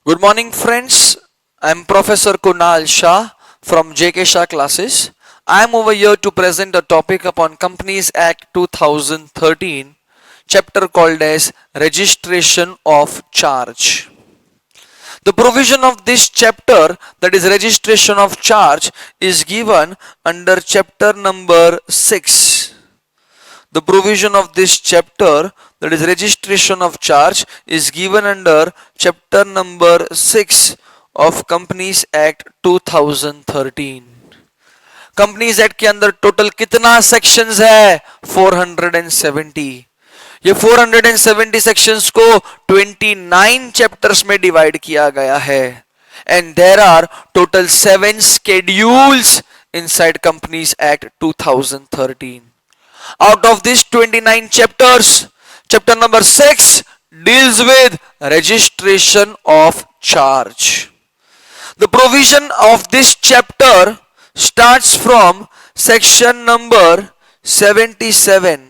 Good morning, friends. I'm Professor Kunal Shah from JK Shah classes. I'm over here to present a topic upon Companies Act 2013, chapter called as Registration of Charge. The provision of this chapter, that is registration of charge, is given under chapter number 6. The provision of this chapter, that is registration of charge, is given under chapter number 6 of Companies Act 2013. Companies act के अंदर total कितना sections है? 470. ये 470 sections को 29 chapters में divide किया गया है. And there are total 7 schedules inside Companies Act 2013. Out of these 29 chapters, chapter number 6 deals with registration of charge. The provision of this chapter starts from section number 77.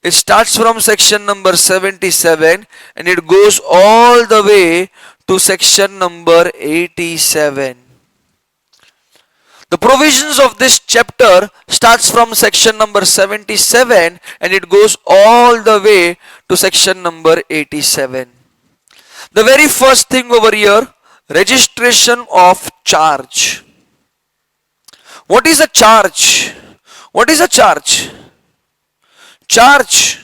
It starts from section number 77 and it goes all the way to section number 87. The provisions of this chapter starts from section number 77 and it goes all the way to section number 87. The very first thing over here, registration of charge. What is a charge? What is a charge? Charge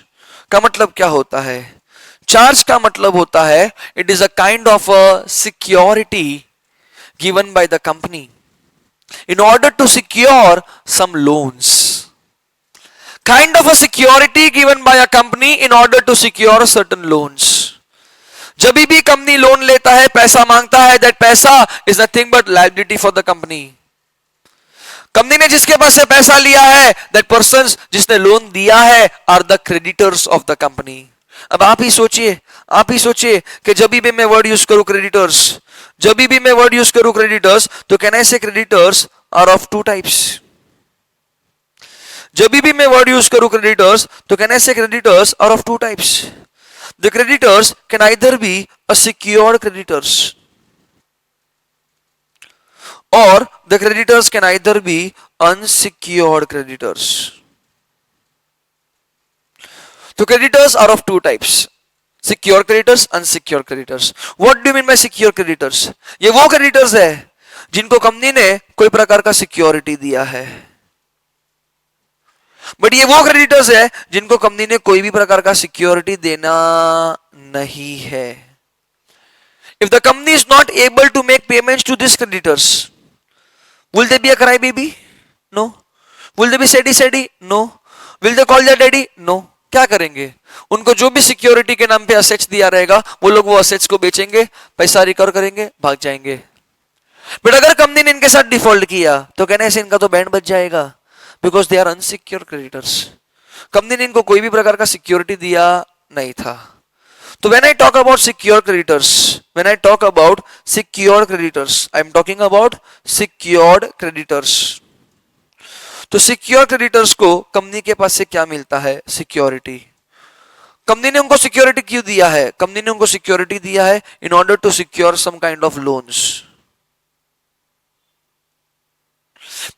का मतलब क्या होता है? Charge का मतलब होता है it is a kind of a security given by the company in order to secure some loans. Kind of a security given by a company in order to secure certain loans. जब भी company loan लेता है, पैसा मांगता है, that पैसा is nothing but liability for the company. Company ने जिसके पास से पैसा लिया है, that persons जिसने लोन दिया है are the creditors of the company. अब आप ही सोचिए कि जब भी मैं वर्ड यूज करूं क्रेडिटर्स, तो can I say creditors are of two types. जब भी मैं वर्ड यूज करूं क्रेडिटर्स, तो can I say creditors are of two types. The creditors can either be a secured creditors or the creditors can either be unsecured creditors. So creditors are of two types. Secure creditors, unsecured creditors. What do you mean by secure creditors? ये वो creditors है जिनको company ने कोई प्रकार का security दिया है. बट ये वो क्रेडिटर्स है जिनको कंपनी ने कोई भी प्रकार का सिक्योरिटी देना नहीं है. If the company is not able to make payments to these creditors, will they be a crybaby? No. Will they be steady? No. Will they call their daddy? No. क्या करेंगे? उनको जो भी सिक्योरिटी के नाम पे असेट्स दिया रहेगा, वो लोग वो असेट्स को बेचेंगे, पैसा रिकवर करेंगे, भाग जाएंगे. बट अगर कंपनी ने इनके साथ डिफॉल्ट किया, तो कहने से इनका तो बैंड बच जाएगा. Because they are unsecured creditors. Company ने इनको कोई भी प्रकार का सिक्योरिटी दिया नहीं था. तो when I talk about secured creditors, I am talking about secured creditors. तो सिक्योर क्रेडिटर्स को कंपनी के पास से क्या मिलता है? सिक्योरिटी. कंपनी ने उनको सिक्योरिटी क्यों दिया है? कंपनी ने उनको सिक्योरिटी दिया है in order to secure some kind of loans.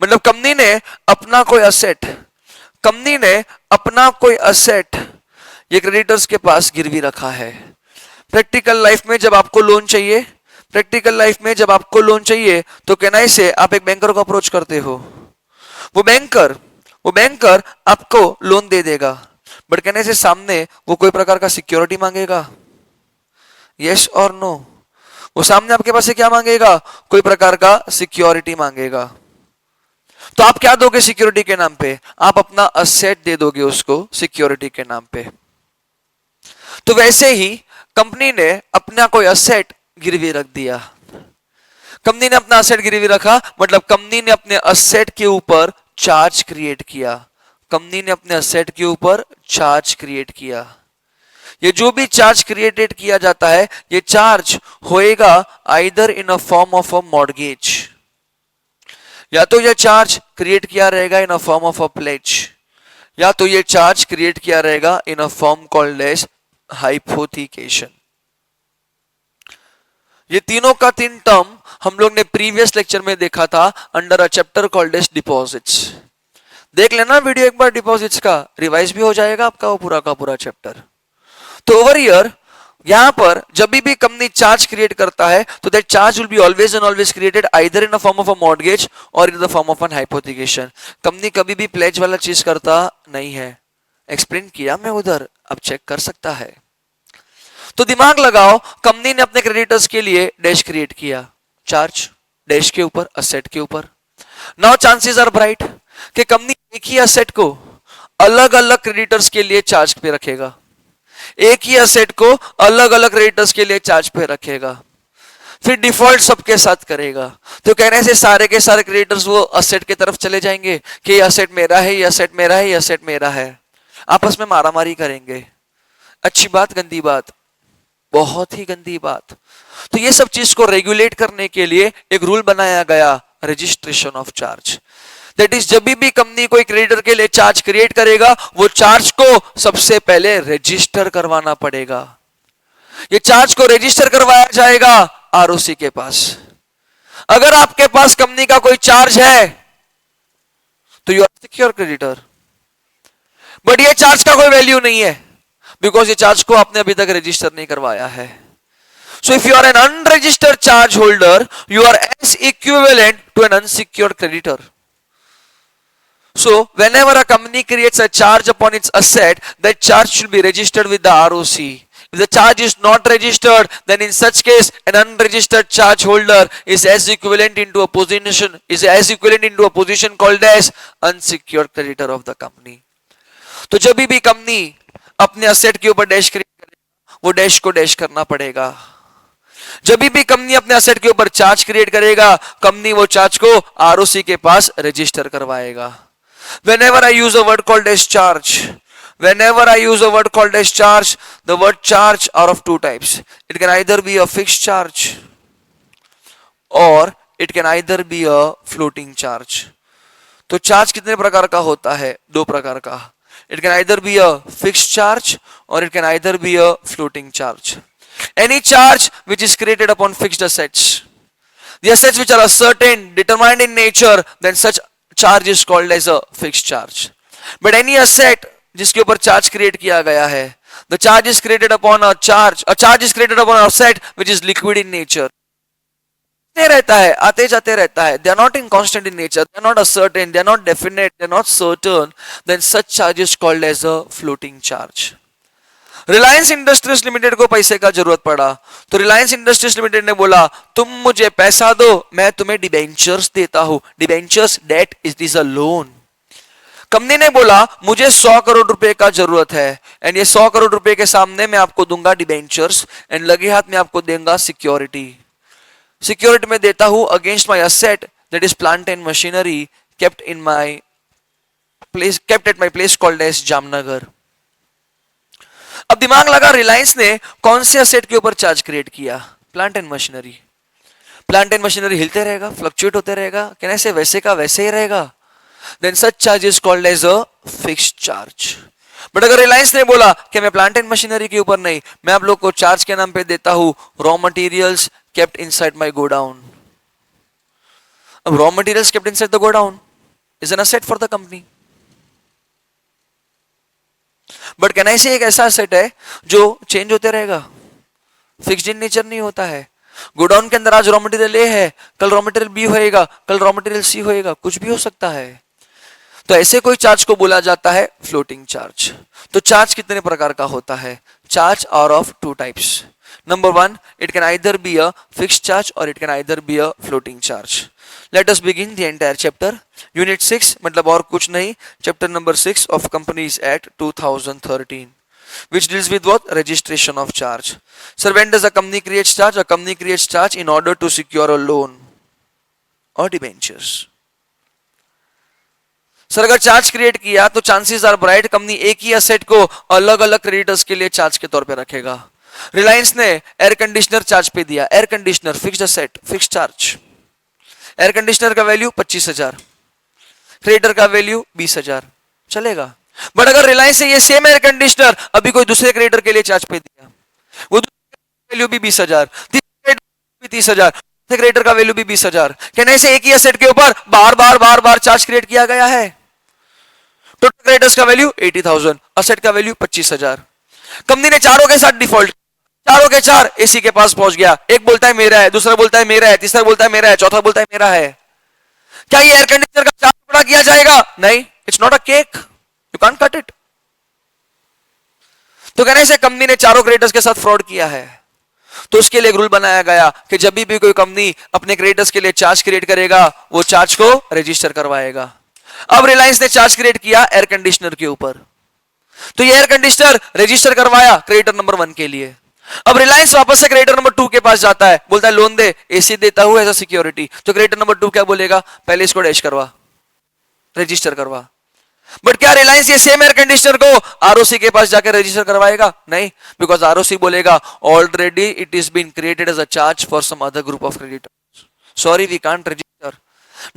मतलब कंपनी ने अपना कोई असेट ये क्रेडिटर्स के पास गिरवी रखा है. प्रैक्टिकल लाइफ में जब आपको लोन चाहिए तो कैनाई से आप एक बैंकर को अप्रोच करते हो. वो बैंकर आपको लोन दे देगा, बट कहने से सामने वो कोई प्रकार का सिक्योरिटी मांगेगा. यस और नो? वो सामने आपके पास से क्या मांगेगा? कोई प्रकार का सिक्योरिटी मांगेगा. तो आप क्या दोगे सिक्योरिटी के नाम पे? आप अपना असेट दे दोगे उसको सिक्योरिटी के नाम पे. तो वैसे ही कंपनी ने अपना कोई असेट गिरवी रख दिया. कंपनी ने अपना असेट गिरवी रखा मतलब कंपनी ने अपने असेट के ऊपर चार्ज क्रिएट किया. ये जो भी चार्ज क्रिएटेड किया जाता है, ये चार्ज होएगा either in a form of a mortgage, या तो ये चार्ज क्रिएट किया रहेगा in a form of a pledge, या तो ये चार्ज क्रिएट किया रहेगा in a form called as hypothecation. ये तीनों का तीन टर्म हम लोग ने प्रीवियस लेक्चर में देखा था under a chapter called as deposits. देख लेना वीडियो एक बार डिपॉजिट्स का, रिवाइज भी हो जाएगा आपका वो पूरा का पूरा चैप्टर। तो ओवर हियर यहां पर जब भी कंपनी चार्ज क्रिएट करता है तो that charge will be always and always created either in the form of a mortgage और in the form of an hypothecation. Company कभी भी प्लेज वाला चीज करता नहीं है, एक्सप्लेन किया मैं उधर, अब चेक कर सकता है। तो दिमाग लगाओ, कंपनी ने अपने क्रेडिटर्स के लिए डैश क्रिएट किया, चार्ज डैश के ऊपर, असेट के ऊपर। नाउ चांसेस आर ब्राइट कि कंपनी एक ही असेट को अलग अलग क्रेडिटर्स के लिए चार्ज पे रखेगा, एक ही असेट को अलग अलग क्रेडिटर्स के लिए चार्ज पे रखेगा, फिर डिफॉल्ट सबके साथ करेगा। तो कहने से सारे के सारे क्रेडिटर्स वो असेट की तरफ चले जाएंगे कि ये असेट मेरा है, ये असेट मेरा है, ये असेट मेरा है, आपस में मारामारी करेंगे। अच्छी बात गंदी बात? बहुत ही गंदी बात। तो ये सब चीज को रेगुलेट करने के लिए एक रूल बनाया गया, registration of charge. That is जब भी कंपनी कोई क्रेडिटर के लिए चार्ज क्रिएट करेगा वो चार्ज को सबसे पहले रजिस्टर करवाना पड़ेगा। ये चार्ज को रजिस्टर करवाया जाएगा आरओसी के पास। अगर आपके पास कंपनी का कोई चार्ज है तो you are secure creditor, but ये चार्ज का कोई वैल्यू नहीं है बिकॉज ये चार्ज को आपने अभी तक रजिस्टर नहीं करवाया है। So if you are an unregistered charge holder you are as equivalent to an unsecured creditor. So whenever a company creates a charge upon its asset, that charge should be registered with the ROC. If the charge is not registered, then in such case an unregistered charge holder is equivalent into a position called as unsecured creditor of the company. तो जब भी company अपने asset के ऊपर dash create करेगा वो dash को dash करना पड़ेगा। जब भी कंपनी अपने असेट के ऊपर चार्ज क्रिएट करेगा कंपनी वो चार्ज को आरओसी के पास रजिस्टर करवाएगा। Whenever I use a word called as charge, the word charge are of two types. It can either be a fixed charge or it can either be a floating charge. तो charge कितने प्रकार का होता है? दो प्रकार का। It can either be a fixed charge or it can either be a floating charge. Any charge which is created upon fixed assets, the assets which are certain, determined in nature, then such charge is called as a fixed charge. But any asset जिसके ऊपर charge create किया गया है, the charge is created upon a charge is created upon an asset which is liquid in nature. रहता है, आते जाते रहता है, they are not in constant in nature, they are not certain, they are not definite, they are not certain, then such charge is called as a floating charge. Reliance industries limited को पैसे का जरूरत पड़ा तो रिलायंस इंडस्ट्रीज लिमिटेड ने बोला तुम मुझे पैसा दो मैं तुम्हें डिबेंचर्स देता हूं। Debentures debt is this a loan. Company ने बोला मुझे 100 करोड़ रुपए का जरूरत है एंड ये 100 करोड़ रुपए के सामने मैं आपको दूंगा डिबेंचर्स एंड लगे हाथ में आपको देंगे सिक्योरिटी। सिक्योरिटी में देता हूं against my asset that is plant and machinery kept at my place called as Jamnagar. अब दिमाग लगा रिलायंस ने कौन से असेट के ऊपर चार्ज क्रिएट किया? Plant and machinery. Plant and machinery हिलते रहेगा, फ्लक्चुएट होते रहेगा, कैसे वैसे का वैसे ही रहेगा, then such charge is called as a fixed charge. But अगर रिलायंस ने बोला कि मैं प्लांट एंड मशीनरी के ऊपर नहीं, मैं आप लोग को चार्ज के नाम पे देता हूं raw materials kept inside my godown. अब raw materials kept inside the godown is an asset for the company. But can I say एक ऐसा असेट है जो चेंज होते रहेगा, फिक्स्ड इन नेचर नहीं होता है। गोडाउन के अंदर आज रॉ मटेरियल ए है, कल रॉ मटेरियल बी होएगा, कल रॉ मटेरियल सी होएगा, कुछ भी हो सकता है। तो ऐसे कोई चार्ज को बोला जाता है फ्लोटिंग चार्ज। तो चार्ज कितने प्रकार का होता है? Charge are of two types. Number one, it can either be a fixed charge और it can either be a floating charge. Let us begin the entire chapter. Unit 6 मतलब और कुछ नहीं, chapter number 6 of Companies Act 2013, which deals with what? Registration of charge. Sir, when does a company create charge? A company creates charge in order to secure a loan or debentures. Sir अगर charge create किया तो chances are bright company एक ही asset को अलग अलग creditors के लिए charge के तौर पे रखेगा। रिलायंस ने एयर कंडीशनर चार्ज पे दिया, air conditioner fixed asset fixed charge. Air conditioner का वैल्यू 25,000, क्रेडिटर का वैल्यू 20,000, चलेगा। बट अगर रिलायंस ने ये सेम एयर कंडीशनर अभी कोई दूसरे क्रेडिटर के लिए चार्ज पे दिया, वो वैल्यू भी 20,000, 30,000, क्रेडिटर का वैल्यू भी 20,000। क्या ऐसे एक ही एसेट के ऊपर बार बार बार बार चार्ज क्रिएट किया गया है? टोटल क्रेडिटर्स का वैल्यू 80,000, असेट का वैल्यू 25,000। कंपनी ने चारों के साथ डिफॉल्ट, चारों के चार एसी के पास पहुंच गया। एक बोलता है मेरा है, दूसरा बोलता है मेरा है, तीसरा बोलता है मेरा है, चौथा बोलता है मेरा है। क्या ये एयर कंडीशनर का चार्ज टुकड़ा किया जाएगा? नहीं, it's not a cake, you can't cut it. तो कहने से कंपनी ने चारों क्रेडिटर्स के साथ फ्रॉड किया है। तो उसके लिए एक रूल बनाया गया कि जब भी कोई कंपनी अपने क्रेडिटर्स के लिए चार्ज क्रिएट करेगा, वो चार्ज को रजिस्टर करवाएगा। अब रिलायंस ने चार्ज क्रिएट किया एयर कंडीशनर के ऊपर, तो ये एयर कंडीशनर रजिस्टर करवाया क्रेडिटर नंबर 1 के लिए। अब रिलायंस वापस से क्रेडिटर नंबर 2 के पास जाता है, बोलता है लोन दे, एसी देता हूं एज अ सिक्योरिटी। तो क्रेडिटर नंबर 2 क्या बोलेगा? पहले इसको डैश करवा, रजिस्टर करवा। बट क्या रिलायंस ये सेम एयर कंडीशनर को आरओसी के पास जाकर रजिस्टर करवाएगा? नहीं, बिकॉज आरओसी बोलेगा already it is been created as a charge for some other group of creditors, sorry we can't register.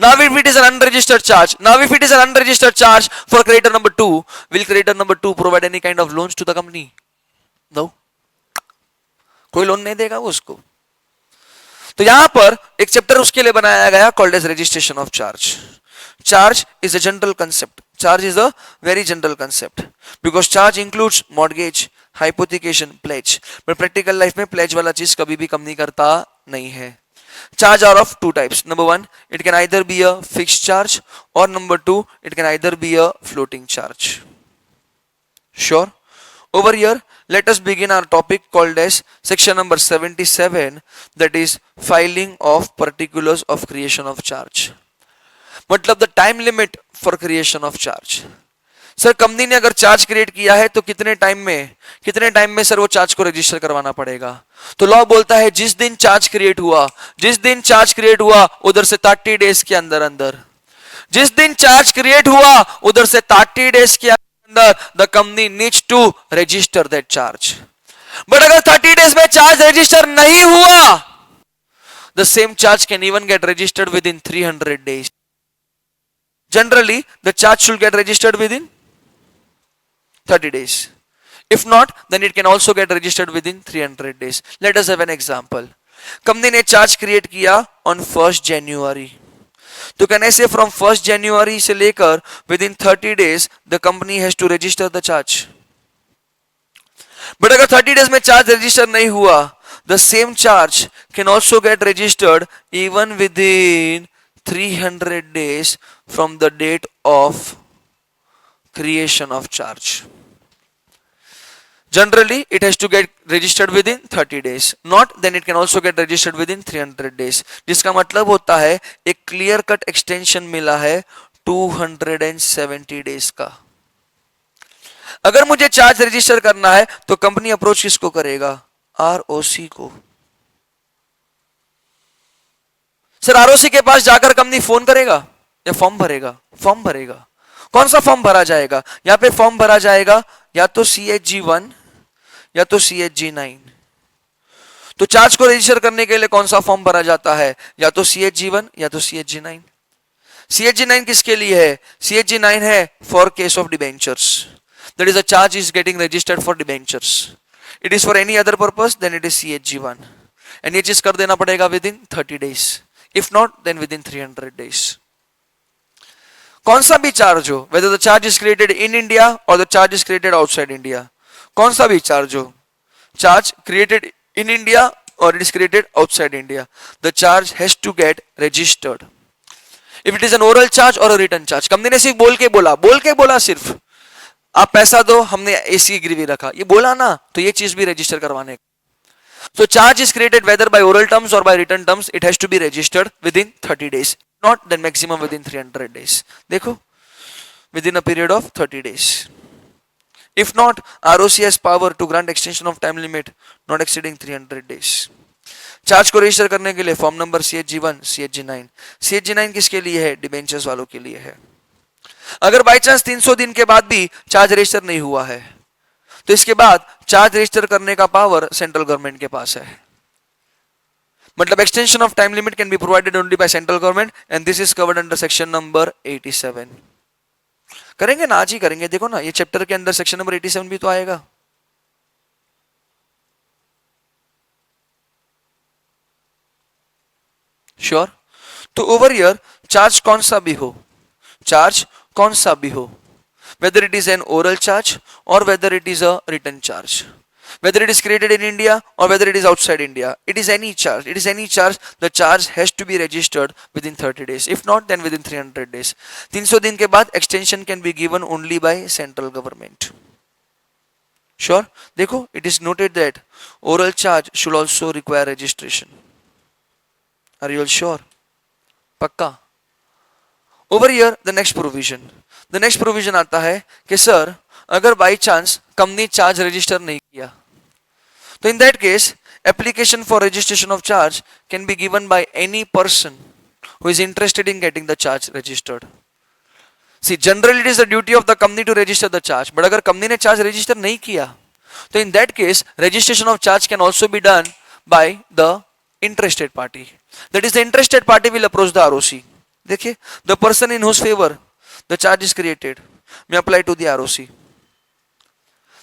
Now if it is an unregistered charge, now if it is an unregistered charge for creditor number 2, will creditor number 2 provide any kind of loans to the company? No, कोई loan नहीं देगा वो उसको। तो यहां पर एक chapter उसके लिए बनाया गया called as registration of charge. Charge is a general concept, charge is a very general concept because charge includes mortgage, hypothecation, pledge. But practical life में प्लेज वाला चीज कभी भी कम नहीं करता नहीं है। Charge are of two types. Number one, it can either be a fixed charge, or number two, it can either be a floating charge. Sure? Over here, let us begin our topic called as section number 77, that is filing of particulars of creation of charge. मतलब the time limit for creation of charge. Sir company ने अगर charge create किया है तो कितने time में sir वो charge को रजिस्टर करवाना पड़ेगा? तो लॉ बोलता है जिस दिन चार्ज क्रिएट हुआ उधर से 30 डेज के अंदर जिस दिन चार्ज क्रिएट हुआ उधर से 30 डेज के अंदर the company needs to register that charge. But अगर 30 डेज में चार्ज रजिस्टर नहीं हुआ, the same charge can even get registered within 300 days. Generally the charge should get registered within 30 days. If not, then it can also get registered within 300 days. Let us have an example. Company ने charge create किया on 1st January. तो कहने से from 1st January से लेकर within 30 days the company has to register the charge. But अगर 30 days में charge register नहीं हुआ, the same charge can also get registered even within 300 days from the date of creation of charge. Generally it has to get registered within 30 days, not then it can also get registered within 300 days, जिसका मतलब होता है एक clear cut extension मिला है 270 days का। अगर मुझे चार्ज रजिस्टर करना है तो कंपनी अप्रोच किसको करेगा? आरओसी को। सर आरओसी के पास जाकर कंपनी फोन करेगा या फॉर्म भरेगा? फॉर्म भरेगा। कौन सा फॉर्म भरा जाएगा? यहां पे फॉर्म भरा जाएगा या तो CHG1 या तो CHG9। तो चार्ज को रजिस्टर करने के लिए कौन सा फॉर्म भरा जाता है? या तो CHG1 या तो CHG9। CHG9 किसके लिए है? CHG9 है for case of debentures, that is a charge is getting registered for debentures. It is for any other purpose then it is CHG1, and ये चीज कर देना पड़ेगा within 30 days, if not then within 300 days. कौन सा भी charge हो, whether the charge is created in India or the charge is created outside India, कौन सा भी चार्ज हो, charge created in India or it is created outside India, the charge has to get registered. If it is an oral charge or a written charge, company ने सिर्फ बोल के बोला सिर्फ आप पैसा दो, हमने एसी गिरवी रखा, ये बोला ना, तो ये चीज भी रजिस्टर करवाने। So charge is created whether by oral terms or by written terms, it has to be registered within 30 days. Not then maximum within 300 days. देखो within a period of 30 days. If not, ROC has power to grant extension of time limit not exceeding 300 days. Charge को register करने के लिए form number CHG1, CHG9। CHG9 किसके लिए है? Debentures वालों के लिए है। अगर बाई चांस 300 दिन के बाद भी चार्ज रजिस्टर नहीं हुआ है तो इसके बाद चार्ज रजिस्टर करने का पावर सेंट्रल गवर्नमेंट के पास है। मतलब extension of time limit can be provided only by central government and this is covered under section number 87। करेंगे ना, आज ही करेंगे। देखो ना, ये चैप्टर के अंदर सेक्शन नंबर 87 भी तो आएगा। श्योर? तो ओवर हियर चार्ज कौन सा भी हो, चार्ज कौन सा भी हो, whether it is an oral charge or whether it is a written charge, whether it is created in India or whether it is outside India, it is any charge, it is any charge, the charge has to be registered within 30 days, if not then within 300 days. 300 दिन के बाद extension can be given only by central government. Sure? देखो, it is noted that oral charge should also require registration. Are you all sure? पक्का? Over here the next provision. The next provision आता है कि sir अगर by chance company charge register नहीं किया, तो in that case application for registration of charge can be given by any person who is interested in getting the charge registered. See, generally it is the duty of the company to register the charge, but अगर company ने charge register नहीं किया, तो in that case registration of charge can also be done by the interested party. That is, the interested party will approach the ROC. देखिए, the person in whose favor the charge is created may apply to the ROC.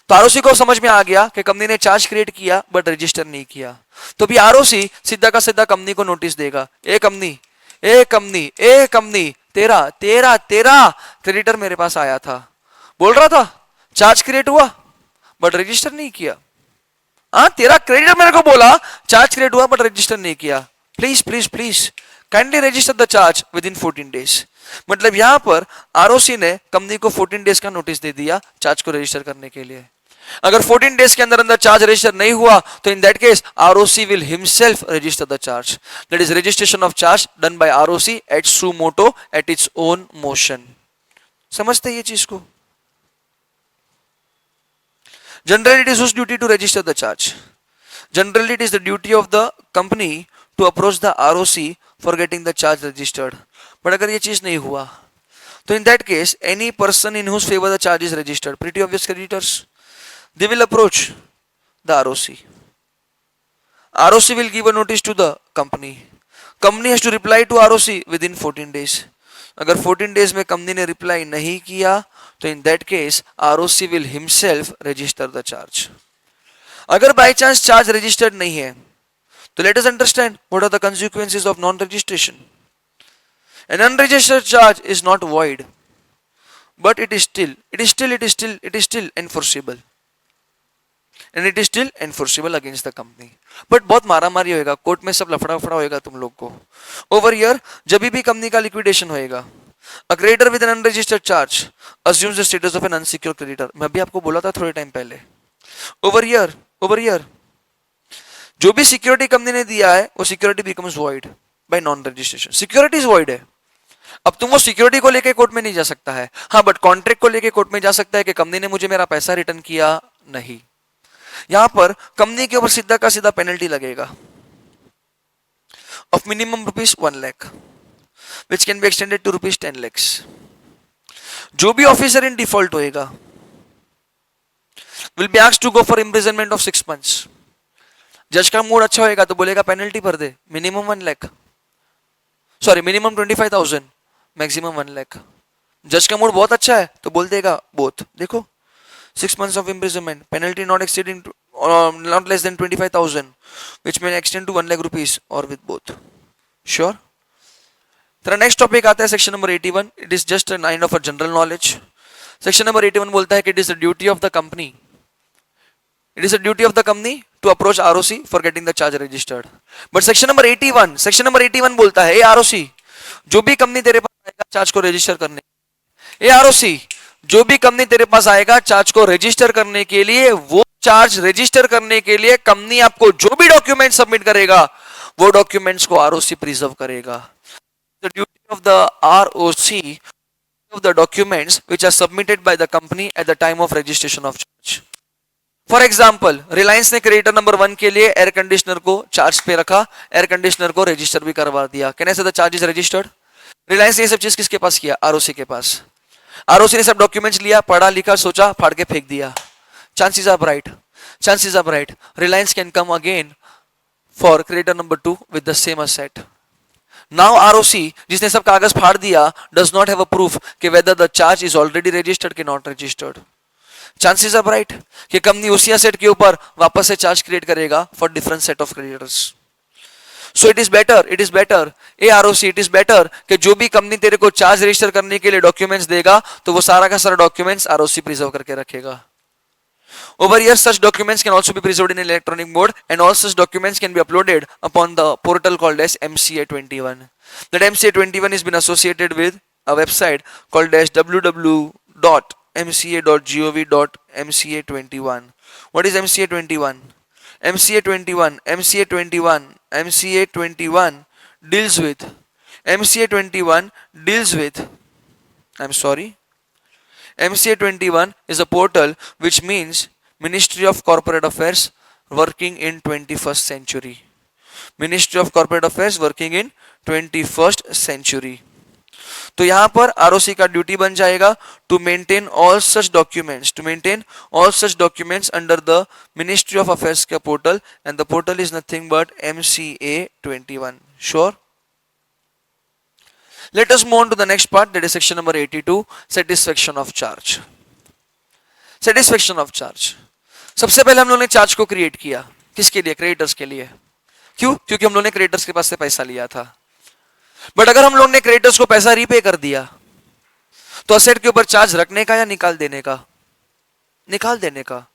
तो ROC को समझ में आ गया कि company ने charge create किया but register नहीं किया, तो भी आरओसी सीधा का सीधा कंपनी को नोटिस देगा, ए कंपनी, ए कंपनी, ए कंपनी, तेरा तेरा तेरा क्रेडिटर मेरे पास आया था, बोल रहा था चार्ज क्रिएट हुआ बट रजिस्टर नहीं किया. हाँ, तेरा क्रेडिटर मेरे को बोला चार्ज क्रिएट हुआ बट रजिस्टर नहीं किया, please please please kindly register the charge with in 14 days. मतलब यहां पर आरओसी ने कंपनी को 14 डेज का नोटिस दे दिया चार्ज को रजिस्टर करने के लिए. अगर 14 डेज के अंदर अंदर चार्ज रजिस्टर नहीं हुआ, तो in that case ROC will himself register the charge. That is registration of charge done by ROC at suo motu at its own motion. समझते ये चीज को? Generally it is whose duty to register the charge? Generally it is the duty of the company to approach the ROC for getting the charge registered. But अगर ये चीज नहीं हुआ, तो in that case any person in whose favour the charge is registered, pretty obvious creditors, they will approach the ROC. ROC will give a notice to the company. Company has to reply to ROC within 14 days. अगर 14 days में company ने reply नहीं किया, तो in that case ROC will himself register the charge. अगर by chance charge registered नहीं है, तो let us understand what are the consequences of non-registration. An unregistered charge is not void, but it is still enforceable. And it is still enforceable against the company. But बहुत मारामारी होएगा, court में सब लफड़ा फड़ा होएगा तुम लोग को. Over here, जब भी कंपनी का लिक्विडेशन होएगा, a creditor with an unregistered charge assumes the status of an unsecured creditor. मैं अभी आपको बोला था थोड़े टाइम पहले. Over here, जो भी सिक्योरिटी कंपनी ने दिया है, वो security becomes void by non-registration. Security void है. अब तुम वो सिक्योरिटी को लेके कोर्ट में नहीं जा सकता है. हाँ, बट कॉन्ट्रैक्ट को लेके कोर्ट में जा सकता है कि कंपनी ने मुझे मेरा पैसा रिटर्न किया नहीं. यहां पर कंपनी के ऊपर सीधा का सीधा पेनल्टी लगेगा of minimum ₹1 lakh, which can be extended to ₹10 lakh. जो भी ऑफिसर इन डिफॉल्ट होएगा will be asked to go for imprisonment of 6 months. जज का मूड अच्छा होएगा तो बोलेगा पेनल्टी भर दे, minimum 1 lakh, sorry minimum 25,000, maximum 1 lakh. जज का मूड बहुत अच्छा है तो बोल देगा बोथ. देखो, 6 months of imprisonment, penalty not exceeding not less than 25,000, which may extend to 1 lakh rupees or with both. Sure? तेरा next topic आता है section number 81. It is just a kind of a general knowledge. Section number 81 बोलता है कि it is the duty of the company. It is the duty of the company to approach ROC for getting the charge registered. But section number 81 बोलता है, ए ROC, जो भी company तेरे पास आएगा charge को रजिस्टर करने, ए ROC, जो भी कंपनी तेरे पास आएगा चार्ज को रजिस्टर करने के लिए, वो चार्ज रजिस्टर करने के लिए कंपनी आपको जो भी डॉक्यूमेंट सबमिट करेगा, वो डॉक्यूमेंट्स को आरओसी प्रिजर्व करेगा. The duty of the ROC of the documents which are submitted by the company at the time of registration of charge. For example, Reliance ने क्रेडिटर नंबर 1 के लिए air conditioner को charge पे रखा, air conditioner को register भी करवा दिया. कैन आई से the charge is registered? Reliance ने ये सब चीज किसके पास किया? आरओसी के पास. आरओसी ने सब डॉक्यूमेंट्स लिया, पढ़ा लिखा, सोचा, फाड़ के फेंक दिया. Chances are bright Reliance can come again for creditor number 2 with the same asset. Now ROC, जिसने सब कागज फाड़ दिया, does not have a proof कि whether the charge is already registered कि not registered. Chances are bright कि company उसी asset के ऊपर वापस से चार्ज क्रिएट करेगा for different set of creditors. So it is better a ROC, it is better कि जो भी कंपनी तेरे को चार्ज रजिस्टर करने के लिए डॉक्यूमेंट्स देगा तो वो सारा का सारा डॉक्यूमेंट्स आरओसी प्रिजर्व करके रखेगा. Over here, such documents can also be preserved in electronic mode, and all such documents can be uploaded upon the portal called as MCA21. That MCA21 has been associated with a website called as www.mca.gov.mca21. What is MCA21? MCA21 deals with MCA21 deals with I'm sorry. MCA21 is a portal which means Ministry of Corporate Affairs working in 21st century. Ministry of Corporate Affairs working in 21st century. तो यहाँ पर ROC का duty बन जाएगा to maintain all such documents under the ministry of affairs का portal, and the portal is nothing but MCA21. Sure? Let us move on to the next part, that is section number 82, satisfaction of charge. Satisfaction of charge. सबसे पहले हम लोगों ने charge को create किया, किसके लिए? क्रेडिटर्स के लिए. क्यों? क्योंकि हम लोगों ने क्रेडिटर्स के पास से पैसा लिया था. बट अगर हम लोगों ने क्रेडिटर्स को पैसा रीपे कर दिया तो असेट के ऊपर चार्ज रखने का या निकाल देने का? निकाल देने का.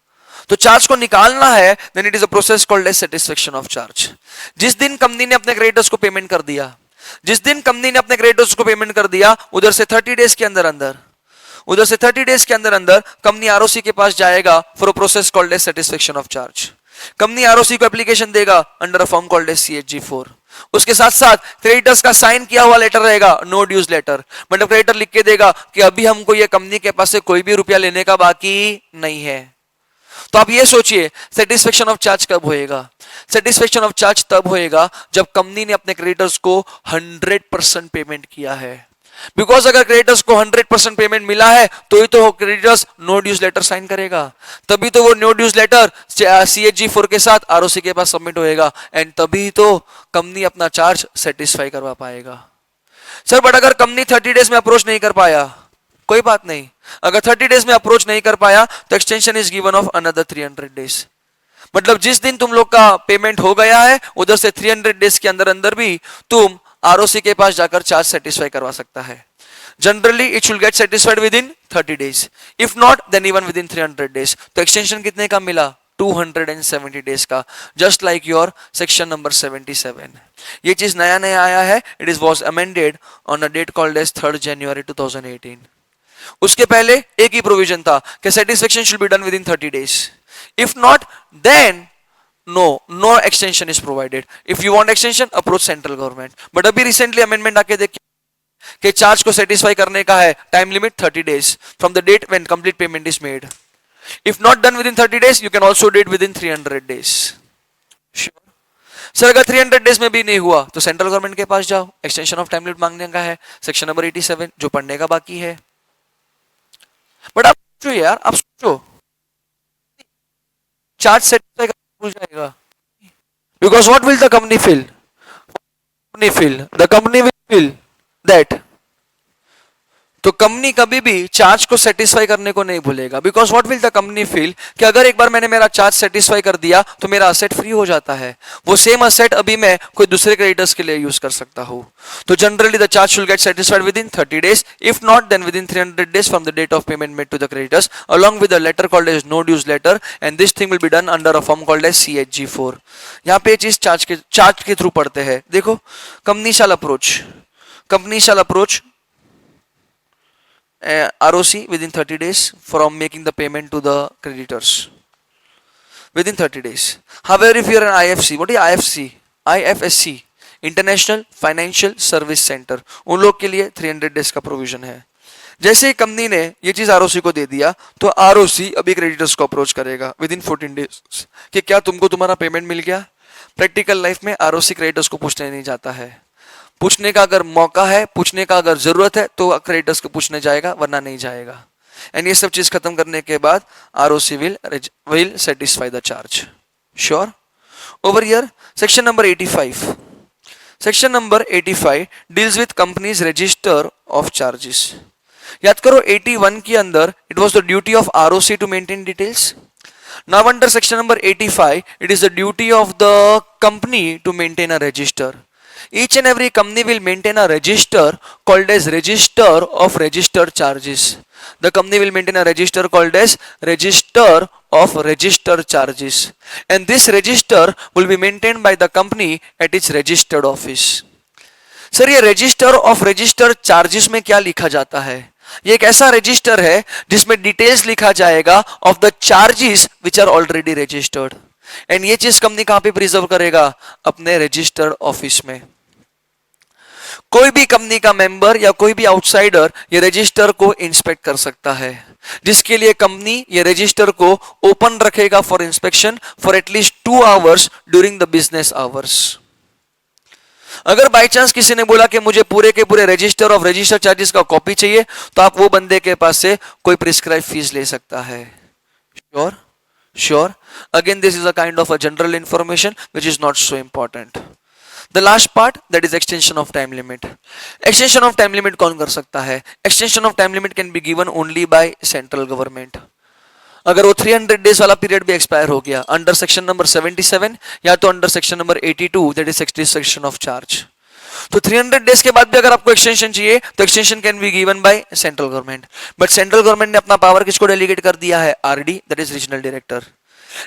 तो चार्ज को निकालना है, then it is a process called as satisfaction of charge. जिस दिन कंपनी ने अपने क्रेडिटर्स को पेमेंट कर दिया, जिस दिन कंपनी ने अपने क्रेडिटर्स को पेमेंट कर दिया, उधर से 30 डेज के अंदर अंदर कंपनी आरओसी के पास जाएगा for a process called as satisfaction of charge. Company ROC को एप्लीकेशन देगा under a form called as CHG4. उसके साथ साथ क्रेडिटर्स का साइन किया हुआ लेटर रहेगा, नो ड्यूज लेटर. मतलब क्रेडिटर लिख के देगा कि अभी हमको ये कंपनी के पास से कोई भी रुपया लेने का बाकी नहीं है. तो आप ये सोचिए सेटिस्फेक्शन ऑफ चार्ज कब होएगा? सेटिस्फेक्शन ऑफ चार्ज तब होएगा जब कंपनी ने अपने क्रेडिटर्स को 100% पेमेंट किया है. बिकॉज अगर क्रेडिटर्स को 100% पेमेंट मिला है तो ही तो creditors no dues letter sign करेगा, तभी तो वो नो ड्यूज लेटर CHG4 के साथ आरओसी के पास सबमिट होएगा, एंड तभी तो कंपनी अपना चार्ज सेटिस्फाई करवा पाएगा. सर बट अगर कंपनी 30 डेज में अप्रोच नहीं कर पाया, कोई बात नहीं. अगर 30 डेज में अप्रोच नहीं कर पाया तो extension is given of another 300 days. मतलब जिस दिन तुम लोग का पेमेंट हो गया है उधर से 300 डेज के अंदर अंदर भी तुम आरओसी के पास जाकर चार्ज सेटिस्फाई करवा सकता है. Generally it should get satisfied within 30 days, if not then even within 300 days. तो एक्सटेंशन कितने का मिला? 270 डेज का, just like your section number 77. ये चीज नया नया आया है. It is was amended on a date called as 3rd January 2018. उसके पहले एक ही प्रोविजन था कि satisfaction should be done with in 30 days. If not, then no extension is provided. If you want extension, approach central government. But अभी recently amendment आके देखिए कि charge को सेटिस्फाई करने का है time limit 30 days from the date when complete payment is made. If not done within 30 days, you can also do it within 300 days. Sure. Sir अगर 300 days में भी नहीं हुआ तो सेंट्रल गवर्नमेंट के पास जाओ, एक्सटेंशन ऑफ टाइम लिमिट मांगने का है, सेक्शन नंबर 87 जो पढ़ने का बाकी है. बट आप सोचो यार, आप सोचो चार्ज सेटिस्फाई भूल जाएगा. Because what will the company feel? The company will feel that, तो कंपनी कभी भी चार्ज को सेटिस्फाई करने को नहीं भूलेगा. Because what will the company feel कि अगर एक बार मैंने मेरा चार्ज सेटिस्फाई कर दिया तो मेरा असेट फ्री हो जाता है, वो सेम असेट अभी मैं कोई दूसरे क्रेडिटर्स के लिए यूज कर सकता हूं. तो generally the charge should get satisfied within 30 days, if not then within 300 days from the date of payment made to the creditors along with a letter called as no dues letter, and this thing will be done under a form called as CHG4. यहाँ पे चीज charge के through पढ़ते हैं. देखो, company shall approach ROC within 30 days from making the payment to the creditors. Within 30 days. However, if you are an IFC, what is IFC? IFSC, International Financial Service Center. उन लोग के लिए 300 days का provision है. जैसे ही company ने ये चीज आरओसी को दे दिया तो आरओसी अभी क्रेडिटर्स को अप्रोच करेगा विद इन 14 डेज कि क्या तुमको तुम्हारा पेमेंट मिल गया. प्रैक्टिकल लाइफ में आरओसी क्रेडिटर्स को पूछने नहीं जाता है. पूछने का अगर मौका है, पूछने का अगर जरूरत है तो क्रेडिटर्स को पूछने जाएगा, वरना नहीं जाएगा. एंड ये सब चीज खत्म करने के बाद ROC will satisfy the charge. Sure? Over here section number 85. Section number 85 deals with companies register of charges. याद करो 81 के अंदर it was the duty of ROC to maintain details. Now under section number 85 it is the duty of the company to maintain a register. Each and every company will maintain a register called as register of registered charges. The company will maintain a register called as register of registered charges, and this register will be maintained by the company at its registered office. Sir ये register of register charges में क्या लिखा जाता है? ये एक ऐसा register है जिसमें डिटेल्स लिखा जाएगा of the charges which are already registered, and ये चीज कंपनी कहां पे प्रिजर्व करेगा? अपने रजिस्टर्ड ऑफिस में. कोई भी कंपनी का मेंबर या कोई भी आउटसाइडर ये रजिस्टर को इंस्पेक्ट कर सकता है, जिसके लिए कंपनी ये रजिस्टर को ओपन रखेगा for inspection for at least 2 hours during the business hours. अगर बाय चांस किसी ने बोला कि मुझे पूरे के पूरे रजिस्टर ऑफ रजिस्टर चार्जेस का कॉपी चाहिए, तो आप वो बंदे के पास से कोई प्रिस्क्राइब फीस ले सकता है. Sure sure. Again this is a kind of a general information which is not so important. The last part that is extension of time limit. Extension of time limit कौन कर सकता है? Extension of time limit can be given only by central government. अगर वो 300 days वाला period भी expire हो गया अंडर सेक्शन नंबर 77 या तो under section number 82 that is extension of charge, तो 300 डेज के बाद भी अगर आपको एक्सटेंशन चाहिए तो extension can be given by central government. But central government ने अपना पावर किसको डेलीगेट कर दिया है? RD that is regional director.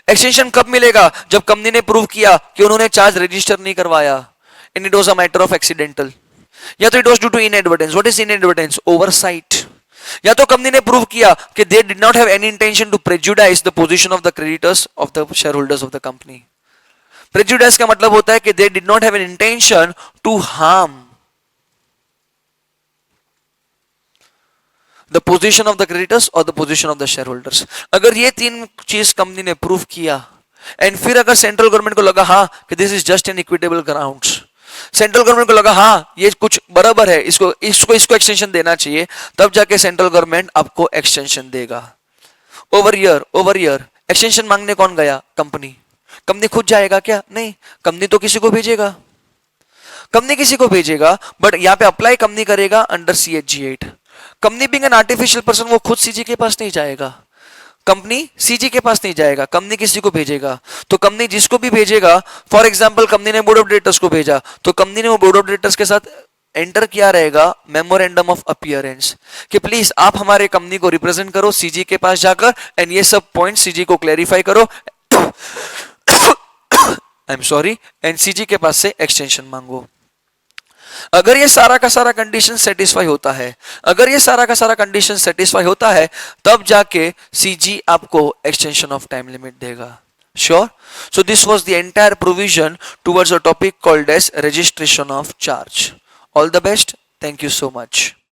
Extension कब मिलेगा? जब कंपनी ने प्रूव किया कि उन्होंने चार्ज रजिस्टर नहीं करवाया and it was a matter of accidental, या तो it was due to inadvertence. What is inadvertence? Oversight. या तो कंपनी ने प्रूव किया कि they did not have any intention to prejudice the position of the creditors of the share holders of the company. Prejudice का मतलब होता है कि they did not have an intention to harm the position of the creditors और the position of the share holders. अगर ये तीन चीज कंपनी ने प्रूव किया एंड फिर अगर सेंट्रल गवर्नमेंट को लगा हाँ कि this is just an equitable grounds, central government को लगा हाँ ये कुछ बराबर है, इसको इसको इसको एक्सटेंशन देना चाहिए, तब जाके सेंट्रल गवर्नमेंट आपको एक्सटेंशन देगा. ओवर ईयर एक्सटेंशन मांगने कौन गया? कंपनी. कंपनी खुद जाएगा क्या? नहीं, कंपनी तो किसी को भेजेगा. कंपनी किसी को भेजेगा, बट यहाँ पे अप्लाई कंपनी करेगा under CHG 8. Company being an artificial person, वो खुद सीजी के पास नहीं जाएगा, कंपनी सीजी के पास नहीं जाएगा, कंपनी किसी को भेजेगा. तो कंपनी जिसको भी भेजेगा, फॉर एग्जांपल कंपनी ने बोर्ड ऑफ डायरेक्टर्स को भेजा, तो कंपनी ने वो बोर्ड ऑफ डायरेक्टर्स के साथ एंटर किया रहेगा मेमोरेंडम ऑफ अपीयरेंस कि प्लीज आप हमारे कंपनी को रिप्रेजेंट करो सीजी के पास जाकर एंड ये सब पॉइंट सीजी को क्लैरिफाई करो. I am sorry, and CG के पास से एक्सटेंशन मांगो. अगर ये सारा का सारा कंडीशन सेटिस्फाई होता है, अगर ये सारा का सारा कंडीशन सेटिस्फाई होता है, तब जाके सीजी आपको एक्सटेंशन ऑफ टाइम लिमिट देगा. Sure. So this was the entire provision towards a topic called as registration of charge. All the best. Thank you so much.